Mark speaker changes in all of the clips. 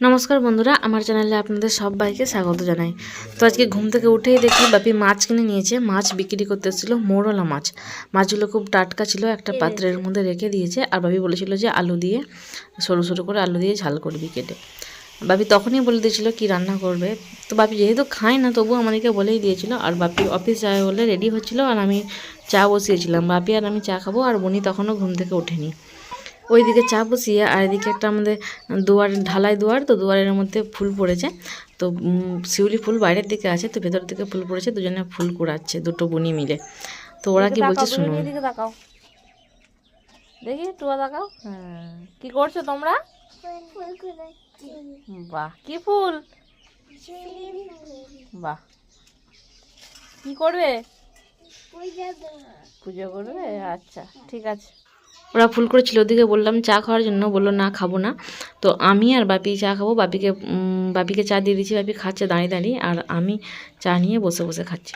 Speaker 1: নমস্কার বন্ধুরা, আমার চ্যানেলে আপনাদের সবাইকে স্বাগত জানাই। তো আজকে ঘুম থেকে উঠেই দেখি বাপি মাছ কিনে নিয়েছে। মাছ বিক্রি করতে এসেছিলো, মোরলা মাছ। মাছগুলো খুব টাটকা ছিল, একটা পাত্রের মধ্যে রেখে দিয়েছে। আর বাপি বলেছিল যে আলু দিয়ে সরু সরু করে আলু দিয়ে ঝাল করবি কেটে। বাপি তখনই বলে দিয়েছিল কি রান্না করবে। তো বাপি যেহেতু খায় না তবু আমাদেরকে বলেই দিয়েছিল। আর বাপি অফিস যাবে বলে রেডি হচ্ছিলো, আর আমি চা বসিয়েছিলাম। বাপি আর আমি চা খাবো, আর বনি তখনও ঘুম থেকে ওঠেনি। ওইদিকে চা বসিয়ে আর এদিকে একটা আমাদের দুয়ার, ঢালাই দুয়ার, তো দুয়ারের মধ্যে ফুল পড়েছে। তো শিউলি ফুল বাইরের দিকে আছে, তো ভেতর দিকে ফুল পড়েছে। দুজনে ফুল কুড়াচ্ছে, দুটো বুনি মিলে। তো ওরা কি বলছে শুনুন।
Speaker 2: দেখি টুয়া তাকাও। কি করছো তোমরা? বাহ, কি ফুল? বাহ, কি করবে? পুজো করবে? আচ্ছা, ঠিক আছে।
Speaker 1: ওরা ফুল করেছিল, ওদিকে বললাম চা খাওয়ার জন্য, বললো না খাবো না। তো আমি আর বাপি চা খাবো। বাপিকে চা দিয়ে দিয়েছি, বাপি খাচ্ছে দাঁড়িয়ে দাঁড়িয়ে, আর আমি চা নিয়ে বসে বসে খাচ্ছি।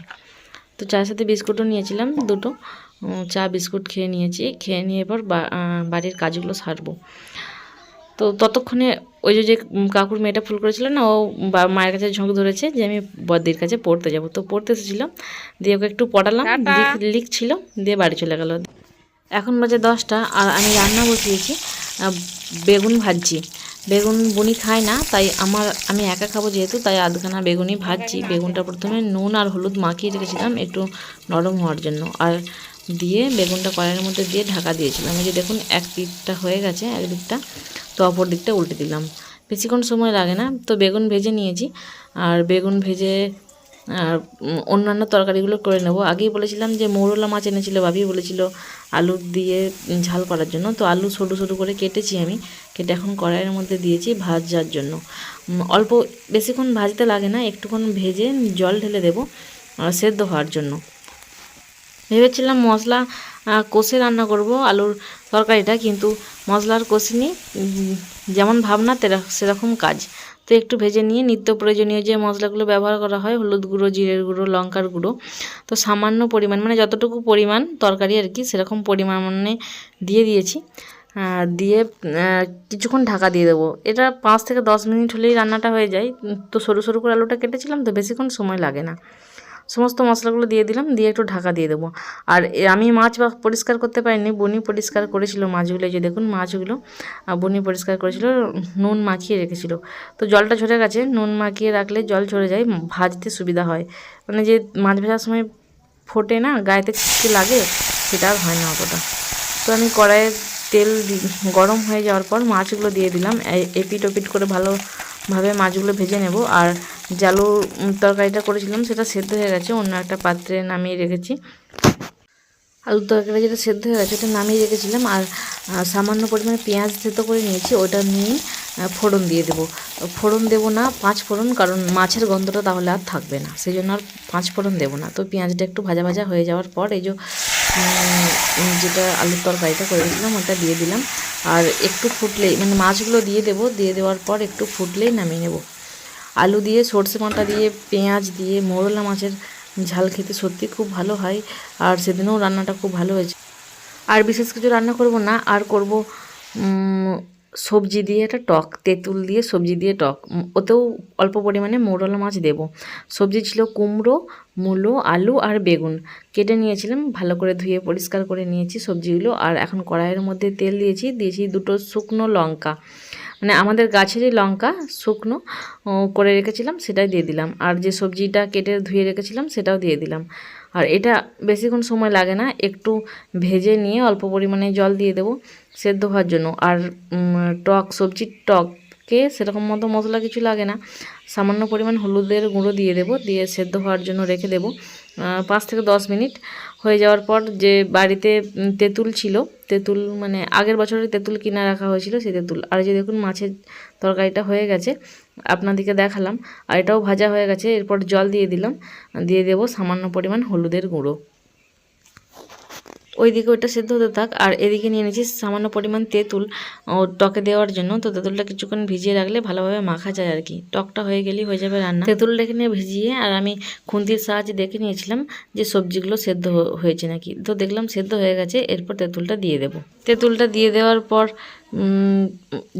Speaker 1: তো চায়ের সাথে বিস্কুটও নিয়েছিলাম দুটো। চা বিস্কুট খেয়ে নিয়েছি। খেয়ে নিয়ে এবার বাড়ির কাজগুলো সারবো। তো ততক্ষণে ওই যে কাকুর মেয়েটা ফুল করেছিল না, ও মায়ের কাছে ঝোঁক ধরেছে যে আমি বদ্দির কাছে পড়তে যাব। তো পড়তে এসেছিলাম, দিয়ে ওকে একটু পড়ালাম, লিখছিল, দিয়ে বাড়ি চলে গেল। এখন বাজে 10টা, আর আমি রান্না বসিয়েছি। বেগুন ভাজছি। বেগুন বুনি খায় না, তাই আমি একা খাবো যেহেতু, তাই আধখানা বেগুনই ভাজছি। বেগুনটা প্রথমে নুন আর হলুদ মাখিয়ে রেখেছিলাম একটু নরম হওয়ার জন্য, আর দিয়ে বেগুনটা কড়াইয়ের মধ্যে দিয়ে ঢাকা দিয়েছিলাম। এই যে দেখুন, এক দিকটা হয়ে গেছে, এক দিকটা, তো অপর দিকটা উল্টে দিলাম। বেশিক্ষণ সময় লাগে না। তো বেগুন ভেজে নিয়েছি, আর বেগুন ভেজে আর অন্যান্য তরকারিগুলো করে নেব। আগেই বলেছিলাম যে মৌরলা মাছ এনেছিল, ভাবি বলেছিল আলু দিয়ে ঝাল করার জন্য। তো আলু সরু সরু করে কেটেছি আমি, কেটে এখন কড়াইয়ের মধ্যে দিয়েছি ভাজার জন্য। অল্প বেশিক্ষণ ভাজতে লাগে না, একটুক্ষণ ভেজে জল ঢেলে দেবো সেদ্ধ হওয়ার জন্য। ভেবেছিলাম মশলা কষে রান্না করব আলুর তরকারিটা, কিন্তু মশলার কষিনি, যেমন ভাবনা সেরকম কাজ। তো একটু ভেজে নিয়ে নিত্য প্রয়োজনীয় যে মশলাগুলো ব্যবহার করা হয়, হলুদ গুঁড়ো, জিরের গুঁড়ো, লঙ্কার গুঁড়ো, তো সামান্য পরিমাণ, মানে যতটুকু পরিমাণ তরকারি আর কি, সেরকম পরিমাণে দিয়ে দিয়েছি। দিয়ে কিছুক্ষণ ঢাকা দিয়ে দেবো। এটা 5 থেকে 10 মিনিট হলেই রান্নাটা হয়ে যায়। তো সরু সরু করে আলুটা কেটেছিলাম, তো বেশিক্ষণ সময় লাগে না। সমস্ত মশলাগুলো দিয়ে দিলাম, দিয়ে একটু ঢাকা দিয়ে দেবো। আর আমি মাছ পরিষ্কার করতে পারিনি, বনি পরিষ্কার করেছিল মাছগুলো। যে দেখুন মাছগুলো বনি পরিষ্কার করেছিল, নুন মাখিয়ে রেখেছিল। তো জলটা ঝরে গেছে, নুন মাখিয়ে রাখলে জল ঝরে যায়, ভাজতে সুবিধা হয়। মানে যে মাছ ভাজার সময় ফোটে না, গায়েতে ছিটকে লাগে, সেটা আর হয় না অতটা। তো আমি কড়াইয়ে তেল গরম হয়ে যাওয়ার পর মাছগুলো দিয়ে দিলাম। এপিট ওপিট করে ভালোভাবে মাছগুলো ভেজে নেব। আর জালু তরকারিটা করেছিলাম সেটা সেদ্ধ হয়ে গেছে, অন্য একটা পাত্রে নামিয়ে রেখেছি। আলুর তরকারি যেটা সেদ্ধ হয়ে গেছে ওটা নামিয়ে রেখেছিলাম। আর সামান্য পরিমাণে পেঁয়াজ থেতো করে নিয়েছি, ওটা নিয়ে ফোড়ন দিয়ে দেবো। ফোড়ন দেবো না 5 ফোড়ন, কারণ মাছের গন্ধটা তাহলে আর থাকবে না, সেই জন্য আর 5 ফোড়ন দেবো না। তো পেঁয়াজটা একটু ভাজা ভাজা হয়ে যাওয়ার পর এই যে যেটা আলুর তরকারিটা করেছিলাম ওটা দিয়ে দিলাম। আর একটু ফুটলেই, মানে মাছগুলো দিয়ে দেবো, দিয়ে দেওয়ার পর একটু ফুটলেই নামিয়ে নেব। আলু দিয়ে সর্ষে বাটা দিয়ে পেঁয়াজ দিয়ে মোরলা মাছের ঝাল খেতে সত্যি খুব ভালো হয়। আর সেদিনও রান্নাটা খুব ভালো হয়েছে। আর বিশেষ কিছু রান্না করব না, আর করব সবজি দিয়ে একটা টক, তেঁতুল দিয়ে সবজি দিয়ে টক। ওতেও অল্প পরিমাণে মোরলা মাছ দেব। সবজি ছিল কুমড়ো, মূলো, আলু আর বেগুন কেটে নিয়েছিলাম, ভালো করে ধুয়ে পরিষ্কার করে নিয়েছি সবজিগুলো। আর এখন কড়াইয়ের মধ্যে তেল দিয়েছি 2 শুকনো লঙ্কা, মানে আমাদের গাছেরই লঙ্কা, শুকনো করে রেখেছিলাম, সেটাই দিয়ে দিলাম। আর যে সবজিটা কেটে ধুয়ে রেখেছিলাম সেটাও দিয়ে দিলাম। আর এটা বেশিক্ষণ সময় লাগে না, একটু ভেজে নিয়ে অল্প পরিমাণে জল দিয়ে দেবো সেদ্ধ হওয়ার জন্য। আর টক, সবজির টককে সেরকম মতো মশলা কিছু লাগে না, সামান্য পরিমাণ হলুদের গুঁড়ো দিয়ে দেবো, দিয়ে সেদ্ধ হওয়ার জন্য রেখে দেবো। 5 থেকে 10 মিনিট হয়ে যাওয়ার পর যে বাড়িতে তেঁতুল ছিল, তেঁতুল মানে আগের বছরের তেঁতুল কিনে রাখা হয়েছিল, সেই তেঁতুল। আর যে দেখুন মাছের তরকারিটা হয়ে গেছে, আপনাদেরকে দেখালাম। আর এটাও ভাজা হয়ে গেছে। এরপর জল দিয়ে দিলাম, দিয়ে দেবো সামান্য পরিমাণ হলুদের গুঁড়ো। ওইদিকে ওইটা সেদ্ধ হতে থাক, আর এদিকে নিয়ে নিয়েছি সামান্য পরিমাণ তেঁতুল ও টকে দেওয়ার জন্য। তো তেঁতুলটা কিছুক্ষণ ভিজিয়ে রাখলে ভালোভাবে মাখা যায় আর কি, টকটা হয়ে গেলেই হয়ে যাবে রান্না। তেঁতুল রেখে নিয়ে ভিজিয়ে, আর আমি খুন্তির সাহায্যে দেখে নিয়েছিলাম যে সবজিগুলো সেদ্ধ হয়েছে নাকি। তো দেখলাম সেদ্ধ হয়ে গেছে, এরপর তেঁতুলটা দিয়ে দেবো। তেঁতুলটা দিয়ে দেওয়ার পর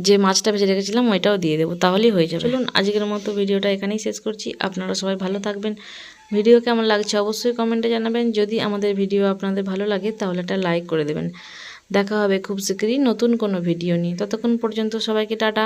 Speaker 1: যে মাছটা ভেজে রেখেছিলাম ওইটাও দিয়ে দেবো, তাহলেই হয়ে যাবে। চলুন আজকের মতো ভিডিওটা এখানেই শেষ করছি। আপনারা সবাই ভালো থাকবেন। ভিডিও কেমন লাগছে অবশ্যই কমেন্টে জানাবেন। যদি আমাদের ভিডিও আপনাদের ভালো লাগে তাহলে একটা লাইক করে দেবেন। দেখা হবে খুব শীঘ্রই নতুন কোনো ভিডিও নিয়ে। ততক্ষণ পর্যন্ত সবাইকে টাটা।